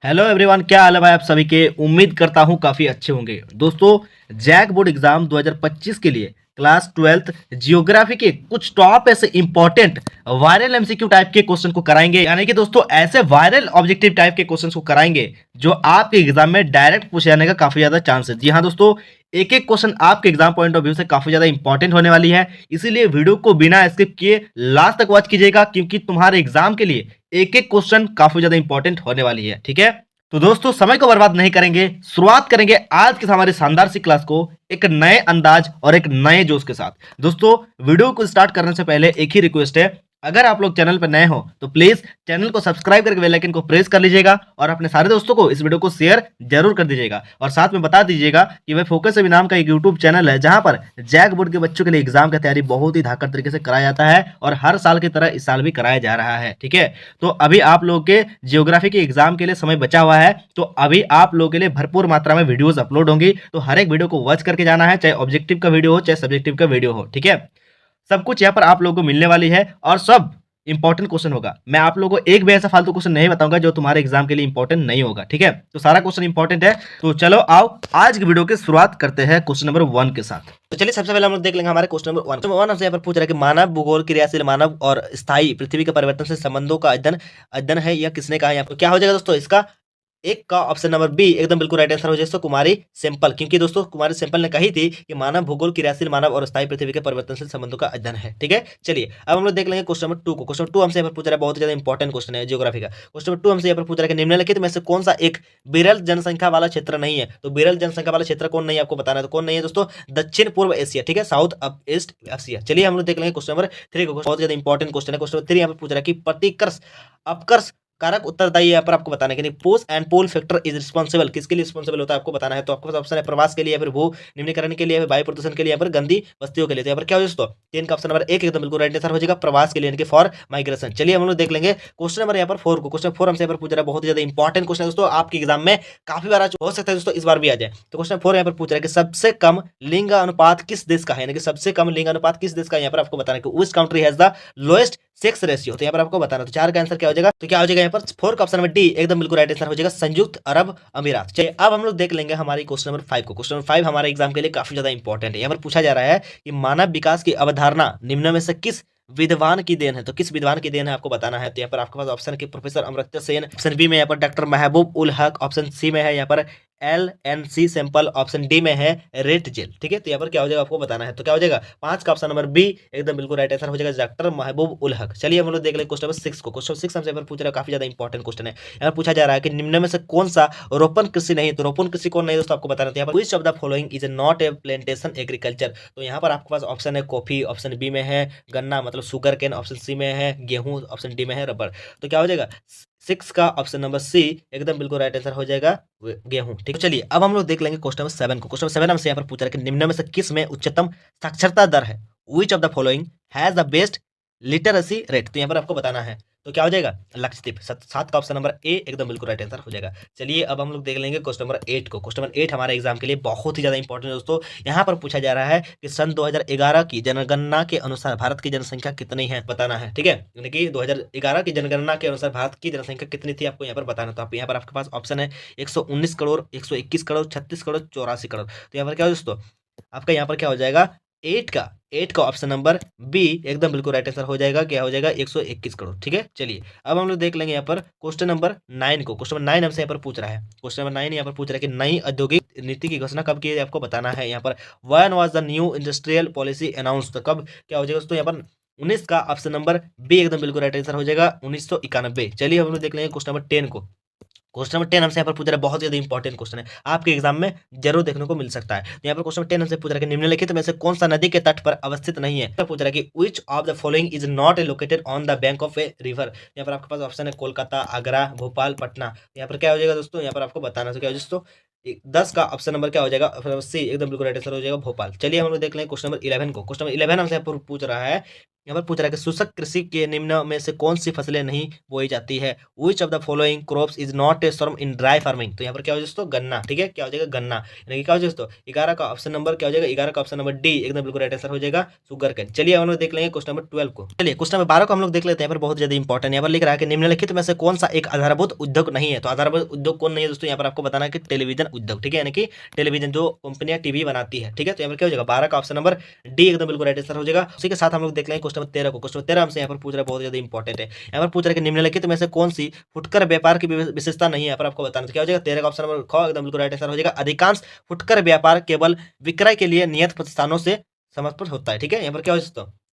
Hello everyone, क्या हाल है भाई आप सभी के। उम्मीद करता हूँ काफ़ी अच्छे होंगे। दोस्तों, जैक बोर्ड एग्जाम 2025 के लिए क्लास 12th जियोग्राफी के कुछ टॉप ऐसे इंपॉर्टेंट वायरल एमसीक्यू टाइप के क्वेश्चन को कराएंगे। यानी कि दोस्तों ऐसे वायरल ऑब्जेक्टिव टाइप के क्वेश्चन को कराएंगे जो आपके एग्जाम में डायरेक्ट पूछे जाने का काफ़ी ज़्यादा चांस है। जी हाँ दोस्तों, एक एक क्वेश्चन आपके एग्जाम पॉइंट ऑफ व्यू से काफ़ी ज़्यादा इंपॉर्टेंट होने वाली है। इसीलिए वीडियो को बिना स्किप किए लास्ट तक वॉच कीजिएगा, क्योंकि तुम्हारे एग्जाम के लिए एक एक क्वेश्चन काफ़ी ज़्यादा इंपॉर्टेंट होने वाली है। ठीक है, तो दोस्तों समय को बर्बाद नहीं करेंगे, शुरुआत करेंगे आज की हमारी शानदार सी क्लास को एक नए अंदाज और एक नए जोश के साथ। दोस्तों, वीडियो को स्टार्ट करने से पहले एक ही रिक्वेस्ट है, अगर आप लोग चैनल पर नए हो तो प्लीज चैनल को सब्सक्राइब करके बेल आइकन को प्रेस कर लीजिएगा और अपने सारे दोस्तों को इस वीडियो को शेयर जरूर कर दीजिएगा। और साथ में बता दीजिएगा कि वह फोकस अभी नाम का एक यूट्यूब चैनल है जहां पर जैक बोर्ड के बच्चों के लिए एग्जाम की तैयारी बहुत ही धाकड़ तरीके से कराया जाता है और हर साल की तरह इस साल भी कराया जा रहा है। ठीक है, तो अभी आप लोगों के जियोग्राफी के एग्जाम के लिए समय बचा हुआ है, तो अभी आप लोगों के लिए भरपूर मात्रा में वीडियोस अपलोड होंगी। तो हर एक वीडियो को वॉच करके जाना है, चाहे ऑब्जेक्टिव का वीडियो हो चाहे सब्जेक्टिव का वीडियो हो। ठीक है, सब कुछ यहाँ पर आप लोगों को मिलने वाली है और सब इंपॉर्टेंट क्वेश्चन होगा। मैं आप लोगों को एक भी ऐसा फालतू क्वेश्चन नहीं बताऊंगा जो तुम्हारे एग्जाम के लिए इंपॉर्टेंट नहीं होगा। ठीक है, तो सारा क्वेश्चन इंपॉर्टेंट है। तो चलो आओ आज की वीडियो की शुरुआत करते हैं क्वेश्चन नंबर 1 के साथ। तो चलिए सबसे पहले हम लोग देख लेंगे हमारे क्वेश्चन नंबर 1। क्वेश्चन नंबर 1 हमसे यहाँ पर पूछ रहा है कि मानव भूगोल, क्रियाशील मानव और स्थायी पृथ्वी के परिवर्तन से संबंधों का अध्ययन अध्ययन है, यह किसने कहा। यहाँ पर क्या हो जाएगा दोस्तों, इसका एक का ऑप्शन नंबर बी एकदम बिल्कुल राइट आंसर हो जाए। कुमारी सेम्पल, क्योंकि दोस्तों कुमारी सेम्पल ने कही थी कि मानव भूगोल, क्रियाशील मानव और स्थायी पृथ्वी के परिवर्तनशील संबंधों का अध्ययन है। ठीक है, चलिए अब हम लोग देख लेंगे क्वेश्चन नंबर 2 को। क्वेश्चन 2 हमसे यहाँ पर पूछ रहा है, बहुत ज्यादा इंपॉर्टेंट क्वेश्चन है जियोग्राफी का। क्वेश्चन नंबर 2 हमसे यहाँ पर पूछ रहा है कि निम्नलिखित में से कौन सा एक विरल जनसंख्या वाला क्षेत्र नहीं है। तो विरल जनसंख्या वाला क्षेत्र कौन नहीं है आपको बताना है। तो कौन नहीं है दोस्तों, दक्षिण पूर्व एशिया। ठीक है, साउथ ईस्ट एशिया। चलिए हम लोग देख लेंगे क्वेश्चन नंबर 3 को। बहुत ज्यादा इंपॉर्टेंट क्वेश्चन है। क्वेश्चन नंबर 3 यहाँ पर पूछ रहा है कि प्रतिकर्ष अपकर्ष कारक उत्तरदायी यहाँ पर आपको बताना है कि push and pull factor is responsible, किसके लिए रिस्पॉन्सिबल होता है आपको बताना है। तो आपके पास ऑप्शन है प्रवास के लिए, या फिर भू निम्नीकरण के लिए, वायु प्रदूषण के लिए, या फिर गंदी बस्तियों के लिए। तो यहाँ पर क्या हो दोस्तों, 3 का ऑप्शन नंबर 1 एकदम बिल्कुल राइट आंसर हो जाएगा, प्रवास के लिए यानी कि फॉर माइग्रेशन। चलिए हम लोग देख लेंगे क्वेश्चन नंबर यहाँ पर 4 को। क्वेश्चन 4 हमसे यहाँ पर पूछ रहा है, बहुत ही ज्यादा इंपॉर्टेंट क्वेश्चन है दोस्तों, आपके एग्जाम में काफी बार हो सकता है दोस्तों इस बार भी आ जाए। तो क्वेश्चन 4 यहाँ पर पूछ रहा है कि सबसे कम लिंग अनुपात किस देश का है, यानी कि सबसे कम लिंग अनुपात किस देश का, यहाँ पर आपको बताना है कि which country has the lowest sex ratio. तो यहाँ पर आपको बताना, तो 4 का आंसर क्या हो जाएगा। तो क्या हो जाएगा यहाँ पर 4 का ऑप्शन नंबर डी एकदम बिल्कुल राइट आंसर हो जाएगा, संयुक्त अरब अमीरात। चलिए अब हम लोग देख लेंगे हमारी क्वेश्चन नंबर 5 को। क्वेश्चन नंबर 5 हमारे एग्जाम के लिए काफी ज्यादा इंपॉर्टेंट है। यहाँ पर पूछा जा रहा है कि मानव विकास की अवधारणा निम्न में से किस विद्वान की देन है। तो किस विद्वान की देन है आपको बताना है। तो यहाँ पर आपके पास ऑप्शन है professor Amartya Sen, option B में यहाँ पर डॉक्टर महबूब उल हक, ऑप्शन सी में है यहाँ पर LNC सैंपल, ऑप्शन डी में है रेट जेल। ठीक है, तो यहाँ पर क्या हो जाएगा आपको बताना है। तो क्या हो जाएगा 5 का ऑप्शन नंबर बी एकदम बिल्कुल राइट आंसर हो जाएगा, डॉक्टर महबूब उल हक। चलिए हम लोग देख लें क्वेश्चन नंबर 6 को। क्वेश्चन 6 हमसे पूछ रहा है, काफी ज्यादा इंपॉर्टेंट क्वेश्चन है। यहाँ पर पूछा जा रहा है कि निम्न में से कौन सा रोपण कृषि नहीं। तो रोपण कृषि कौन नहीं दोस्तों आपको बताना है। यहाँ पर which of the following is not A plantation agriculture. तो यहाँ पर आपके पास ऑप्शन है कॉफी, ऑप्शन बी में है गन्ना मतलब शुगर केन, ऑप्शन सी में है गेहूं, ऑप्शन डी में है रबर। तो क्या हो जाएगा 6 का ऑप्शन नंबर सी एकदम बिल्कुल राइट आंसर हो जाएगा गेहूं। ठीक है, चलिए अब हम लोग देख लेंगे क्वेश्चन नंबर 7 को। क्वेश्चन नंबर 7 हमसे यहाँ पर पूछ रहा है कि निम्न में से किस में उच्चतम साक्षरता दर है। Which of the following has the best literacy rate. तो यहाँ पर आपको बताना है। तो क्या हो जाएगा लक्षद्वीप। 7 का ऑप्शन नंबर ए एकदम बिल्कुल राइट आंसर हो जाएगा। चलिए अब हम लोग देख लेंगे क्वेश्चन नंबर 8 को। क्वेश्चन नंबर 8 हमारे एग्जाम के लिए बहुत ही ज्यादा इंपॉर्टेंट है दोस्तों। यहाँ पर पूछा जा रहा है कि सन 2011 की जनगणना के अनुसार भारत की जनसंख्या कितनी है बताना है। ठीक है, यानी कि 2011 की जनगणना के अनुसार भारत की जनसंख्या कितनी थी आपको यहाँ पर बताना। तो आप यहाँ पर आपके पास ऑप्शन है 119 करोड़, 121 करोड़, 36 करोड़, 84 करोड़। तो यहाँ पर क्या हो दोस्तों आपका यहाँ पर क्या हो जाएगा 8 का ऑप्शन नंबर बी एकदम बिल्कुल राइट आंसर हो जाएगा, क्या हो जाएगा 121 करोड़। ठीक है, चलिए अब हम लोग देख लेंगे यहाँ पर क्वेश्चन नंबर 9 को। क्वेश्चन नंबर 9 हमसे यहाँ पर पूछ रहा है। क्वेश्चन नंबर 9 यहाँ पर पूछ रहा है कि नई औद्योगिक नीति की घोषणा कब की है आपको बताना है। यहाँ पर when was the new industrial policy announce. तो कब क्या हो जाएगा दोस्तों यहाँ पर 19 का ऑप्शन नंबर बी एकदम बिल्कुल राइट आंसर हो जाएगा 1991। चलिए हम लोग देख लेंगे क्वेश्चन नंबर 10 को। क्वेश्चन नंबर 10 हमसे यहाँ पर पूछ रहा है, बहुत ज्यादा इंपॉर्टेंट क्वेश्चन है, आपके एग्जाम में जरूर देखने को मिल सकता है। तो यहाँ पर क्वेश्चन नंबर 10 हमसे पूछ रहा है कि निम्नलिखित में से कौन सा नदी के तट पर अवस्थित नहीं है। तो पूछ रहा है कि विच of the following is not located on the bank of a river. यहाँ पर आपके पास ऑप्शन है कोलकाता, आगरा, भोपाल, पटना। यहाँ पर क्या हो जाएगा दोस्तों यहाँ पर आपको बताना है। क्या हो दोस्तों 10 का ऑप्शन नंबर क्या हो जाएगा सी एकदम बिल्कुल राइट आंसर हो जाएगा भोपाल। चलिए हम लोग देख लें क्वेश्चन नंबर 11 को। क्वेश्चन नंबर 11 हमसे पूछ रहा है यहाँ पर पूछ रहा है कि शुष्क कृषि के निम्न में से कौन सी फसलें नहीं बोई जाती है। Which of the following crops is not a सर्म इन ड्राई फार्मिंग। तो यहाँ पर क्या हो जाएगा दोस्तों, गन्ना। ठीक है, क्या हो जाएगा, गन्ना। यानी कि क्या हो जाएगा दोस्तों, 11 का ऑप्शन नंबर क्या हो जाएगा, 11 का ऑप्शन नंबर डी एकदम बिल्कुल राइट आंसर हो जाएगा, शुगर केन। चलिए हम लोग देख लेंगे क्वेश्चन नंबर 12 को। चलिए क्वेश्चन नंबर 12 को हम लोग देख लेते हैं। यहाँ पर बहुत ज्यादा इंपॉर्टेंट, यहाँ पर लिख रहा है कि निम्नलिखित में से कौन सा एक आधारभूत उद्योग नहीं है। तो आधारभूत उद्योग कौन नहीं है दोस्तों, यहाँ पर आपको बताना है कि टेलीविजन उद्योग। ठीक है, यानी कि टेलीविजन जो कंपनियां टीवी बनाती है। ठीक है, तो यहाँ पर क्या हो जाएगा, 12 का ऑप्शन नंबर डी एकदम बिल्कुल राइट आंसर हो जाएगा। उसी के साथ हम लोग देख लेंगे क्वेश्चन नंबर 13 को। क्वेश्चन नंबर 13 हमसे यहाँ पर पूछ रहा है, बहुत ज्यादा इंपॉर्टेंट है। यहाँ पर पूछ रहा है कि निम्नलिखित में से कौन सी फुटकर व्यापार की विशेषता नहीं है। यहाँ पर आपको बताना, तो क्या हो जाएगा, 13 का ऑप्शन नंबर ख एकदम बिल्कुल राइट आंसर हो जाएगा। अधिकांश फुटकर व्यापार केवल विक्रय के लिए नियत प्रतिष्ठानों से समर्पित होता है। ठीक है, यहाँ पर क्या हो जाता है,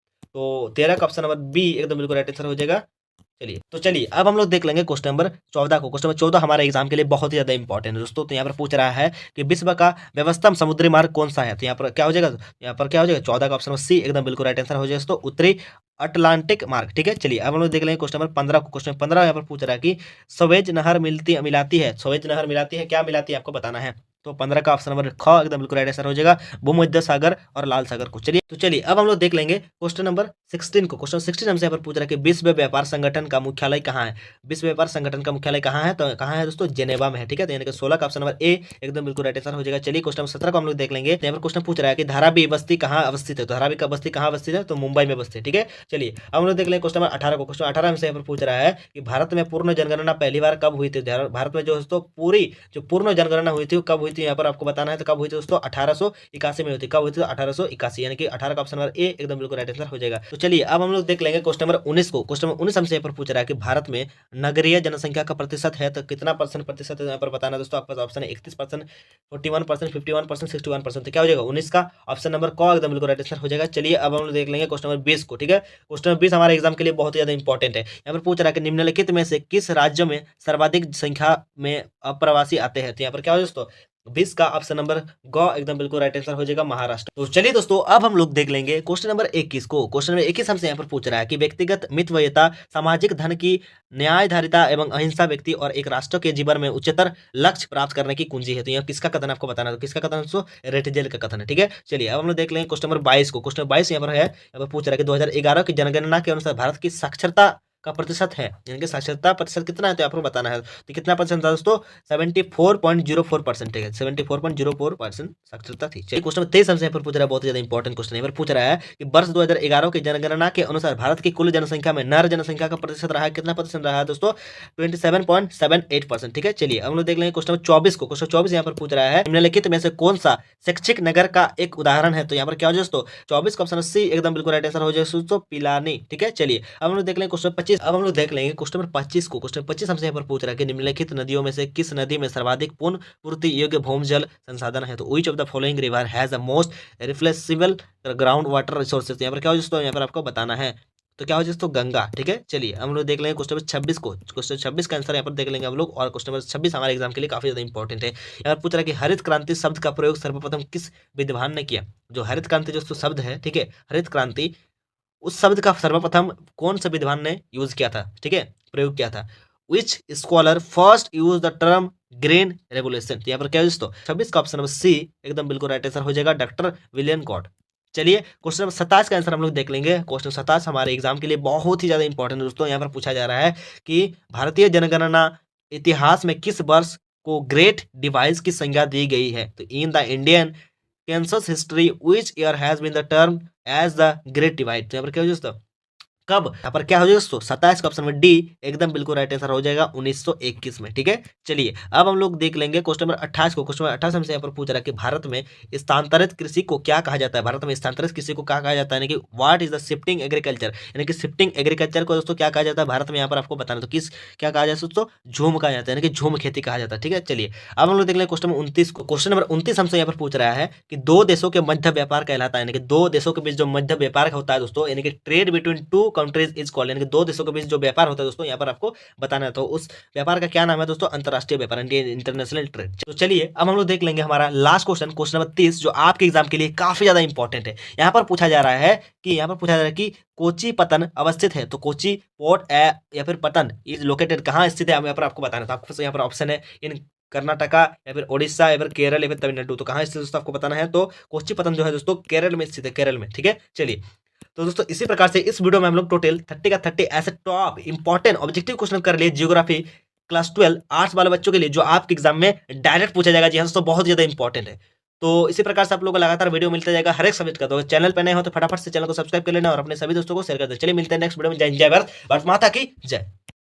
तो 13 का ऑप्शन नंबर बी एकदम बिल्कुल राइट आंसर हो जाएगा। चलिए अब हम लोग देख लेंगे क्वेश्चन नंबर 14 को। क्वेश्चन नंबर 14 हमारे एग्जाम के लिए बहुत ही ज्यादा इंपॉर्टेंट है दोस्तों। तो यहाँ पर पूछ रहा है कि विश्व का व्यवस्थम समुद्री मार्ग कौन सा है। तो यहाँ पर क्या हो जाएगा, यहाँ पर क्या हो जाएगा, 14 का ऑप्शन नंबर सी एकदम बिल्कुल राइट आंसर हो जाएगा दोस्तों, उत्तरी अटलांटिक मार्ग। ठीक है, चलिए अब हम लोग देख लेंगे क्वेश्चन नंबर 15 को। क्वेश्चन नंबर 15 यहाँ पर पूछ रहा है कि सवेज नहर मिलाती है, सवेज नहर मिलाती है, क्या मिलाती है आपको बताना है। तो 15 का ऑप्शन नंबर ख एकदम बिल्कुल राइट आंसर हो जाएगा, भूमध्य सागर और लाल सागर को। चलिए अब हम लोग देख लेंगे क्वेश्चन नंबर 16 को। क्वेश्चन 16 हमसे यहाँ पर पूछ रहा है कि विश्व व्यापार संगठन का मुख्यालय कहाँ है। विश्व व्यापार संगठन का मुख्यालय कहाँ है, तो कहाँ है दोस्तों, जेनेवा में है। ठीक है, तो यानी कि 16 का ऑप्शन नंबर ए एकदम बिल्कुल राइट आंसर हो जाएगा। चलिए क्वेश्चन नंबर 17 को हम लोग देख लेंगे। यहाँ पर क्वेश्चन पूछ रहा है कि धारावी बस्ती कहाँ अवस्थित है। तो धारावी का बस्ती कहाँ अवस्थित है, तो मुंबई में बस्ती है। ठीक है, चलिए अब हम लोग देख लेंगे क्वेश्चन नंबर 18 को। क्वेश्चन 18 हमसे यहाँ पर पूछ रहा है कि भारत में पूर्ण जनगणना पहली बार कब हुई थी। भारत में जो दोस्तों पूरी जो पूर्ण जनगणना हुई थी वो कब हुई थी, यहाँ पर आपको बताना है। तो कब हुई थी दोस्तों, 1881 में हुई थी। कब हुई थी, 1881, यानी कि 18 का ऑप्शन नंबर ए एकदम बिल्कुल राइट आंसर हो जाएगा। तो चलिए अब हम लोग देख लेंगे क्वेश्चन नंबर 19 को। क्वेश्चन नंबर 19 हमसे यहाँ पर पूछ रहा है कि भारत में नगरीय जनसंख्या का प्रतिशत है, तो कितना प्रतिशत है यहाँ पर बताना दोस्तों। आपका ऑप्शन है 31%, 41%, 51%, 61%। तो क्या हो जाएगा, 19 का ऑप्शन नंबर क एकदम बिल्कुल राइट आंसर हो जाएगा। चलिए अब हम लोग देख लेंगे क्वेश्चन नंबर 20 को। ठीक है, क्वेश्चन नंबर 20 हमारे एग्जाम के लिए बहुत ही ज्यादा इंपॉर्टेंट है। यहाँ पर पूछ रहा है कि निम्नलिखित में से किस राज्य में सर्वाधिक संख्या में अप्रवासी आते हैं। तो यहाँ पर क्या हो दोस्तों, 20 का ऑप्शन नंबर ग एकदम बिल्कुल राइट आंसर हो जाएगा, महाराष्ट्र। तो चलिए दोस्तों अब हम लोग देख लेंगे क्वेश्चन नंबर 21 को। क्वेश्चन नंबर 21 हमसे यहाँ पर पूछ रहा है कि व्यक्तिगत मितव्ययिता, सामाजिक धन की न्यायधारिता एवं अहिंसा व्यक्ति और एक राष्ट्र के जीवन में उच्चतर लक्ष्य प्राप्त करने की कुंजी है। तो यहाँ किसका कथन आपको बताना है, तो किसका कथन दोस्तों, रेटजेल का कथन है। ठीक है, चलिए अब हम लोग देख लेंगे क्वेश्चन नंबर 22 को। क्वेश्चन नंबर 22 यहाँ पर है, यहाँ पर पूछ रहा है कि 2011 की जनगणना के अनुसार भारत की साक्षरता का प्रतिशत है, यानी कि साक्षरता प्रतिशत कितना है, तो आपको बताना है। तो कितना परसेंट था दोस्तों, 74.04% है, 74.04% साक्षरता थी। चलिए क्वेश्चन 23 हमसे यहाँ पर पूछ रहा है, बहुत ज्यादा इंपॉर्टेंट क्वेश्चन है। पूछ रहा है कि वर्ष 2011 की जनगणना के अनुसार भारत की कुल जनसंख्या में नर जनसंख्या का प्रतिशत रहा है, कितना प्रतिशत रहा है दोस्तों, 27.78%। ठीक है, चलिए हम लोग देख लेंगे क्वेश्चन 24 को। क्वेश्चन 24 यहाँ पर पूछ रहा है निम्नलिखित में से कौन सा शैक्षिक नगर का एक उदाहरण है। तो यहाँ पर क्या हो जाए दोस्तों, 24 का ऑप्शन सी एकदम बिल्कुल राइट आंसर हो जाए दोस्तों, पिलानी। ठीक है, चलिए अब हम लोग देख लेंगे क्वेश्चन 25। अब हम लोग देख लेंगे क्वेश्चन नंबर 25 को। क्वेश्चन 25 हमसे यहाँ पर पूछ रहा है कि निम्नलिखित नदियों में से किस नदी में सर्वाधिक पुनः पूर्ति योग्य भूमजल संसाधन है। तो which of the following river has the most reflexible ground water resources. यहाँ पर क्या हो दोस्तों, यहाँ पर आपको बताना है। तो क्या हो दोस्तों, गंगा। ठीक है, चलिए हम लोग देख लेंगे क्वेश्चन नंबर 26 को। क्वेश्चन 26 का आंसर यहाँ पर देख लेंगे हम लोग, और क्वेश्चन नंबर 26 हमारे एग्जाम के लिए काफी ज्यादा इंपॉर्टेंट है। यहाँ पर पूछ रहा है कि हरित क्रांति शब्द का प्रयोग सर्वप्रथम किस विद्वान ने किया। जो हरित क्रांति दोस्तों शब्द है, ठीक है, हरित क्रांति, उस शब्द का सर्वप्रथम कौन सा विद्वान ने यूज किया था, ठीक है, प्रयोग किया था। विच scholar first use the term green revolution. यहाँ पर क्या है दोस्तों, 26 का ऑप्शन नंबर सी एकदम बिल्कुल राइट आंसर हो जाएगा, डॉक्टर विलियम कॉट। चलिए क्वेश्चन नंबर 27 का आंसर हम लोग देख लेंगे। क्वेश्चन 27 हमारे एग्जाम के लिए बहुत ही ज्यादा इंपॉर्टेंट है दोस्तों। यहाँ पर पूछा जा रहा है कि भारतीय जनगणना इतिहास में किस वर्ष को ग्रेट डिवाइस की संज्ञा दी गई है। तो in the Indian census history which year has been the term as the great divide. तो यहाँ पर क्या हो दोस्तों, कब, यहाँ पर क्या हो जाएगा दोस्तों, 27 का ऑप्शन में डी एकदम बिल्कुल राइट आंसर हो जाएगा 1921 में। ठीक है, चलिए अब हम लोग देख लेंगे क्वेश्चन नंबर 28 को। क्वेश्चन नंबर 28 हमसे यहाँ पर पूछ रहा है कि भारत में स्थानांतरित कृषि को क्या कहा जाता है। भारत में स्थानांतरित कृषि को क्या कहा जाता है, यानी कि what is the shifting agriculture, यानी कि शिफ्टिंग एग्रीकल्चर को दोस्तों क्या कहा जाता है भारत में। यहाँ पर आपको बताना, तो किस क्या कहा जाता है दोस्तों, झूम कहा जाता है, यानी कि झूम खेती कहा जाता है। ठीक है, चलिए अब हम लोग देख लेंगे क्वेश्चन नंबर 29 को। क्वेश्चन नंबर 29 हमसे यहाँ पर पूछ रहा है कि दो देशों के मध्य व्यापार कहलाता है, यानी कि दो देशों के बीच जो मध्य व्यापार होता है दोस्तों, यानी कि trade between two countries is called, यानी कि दो देशों के बीच जो व्यापार होता है दोस्तों, यहाँ पर आपको बताना है। तो उस व्यापार का क्या नाम है दोस्तों, अंतरराष्ट्रीय व्यापार, इंटरनेशनल ट्रेड। तो चलिए अब हम लोग देख लेंगे हमारा लास्ट क्वेश्चन, क्वेश्चन नंबर 30, जो आपके एग्जाम के लिए काफी ज्यादा इंपॉर्टेंट है। यहाँ पर पूछा जा रहा है कि कोची पतन अवस्थित है। तो कोची पोर्ट या फिर पतन इज लोकेटेड कहाँ स्थित है, यहाँ पर आपको बताना। तो आपको यहाँ पर ऑप्शन है इन कर्नाटका या फिर ओडिशा या फिर केरल या फिर तमिलनाडु। तो कहाँ स्थित दोस्तों आपको बताना है। तो कोची पतन जो है दोस्तों केरल में स्थित है, केरल में। ठीक है, चलिए तो दोस्तों इसी प्रकार से इस वीडियो में हम लोग टोटल 30 का 30 ऐसे टॉप इंपॉर्टेंट ऑब्जेक्टिव क्वेश्चन कर लिए जियोग्राफी क्लास 12 आर्ट्स वाले बच्चों के लिए, जो आपके एग्जाम में डायरेक्ट पूछा जाएगा। जी हाँ दोस्तों, बहुत ज्यादा इंपॉर्टेंट है। तो इसी प्रकार से आप लोगों को लगातार वीडियो मिलता जाएगा हर एक सब्जेक्ट का। तो चैनल पर नए हो तो फटाफट से चैनल को सब्सक्राइब कर लेना और अपने सभी दोस्तों को शेयर कर दो। चलिए मिलते हैं नेक्स्ट वीडियो में। जय हिंद, जय भारत, भारत माता की जय।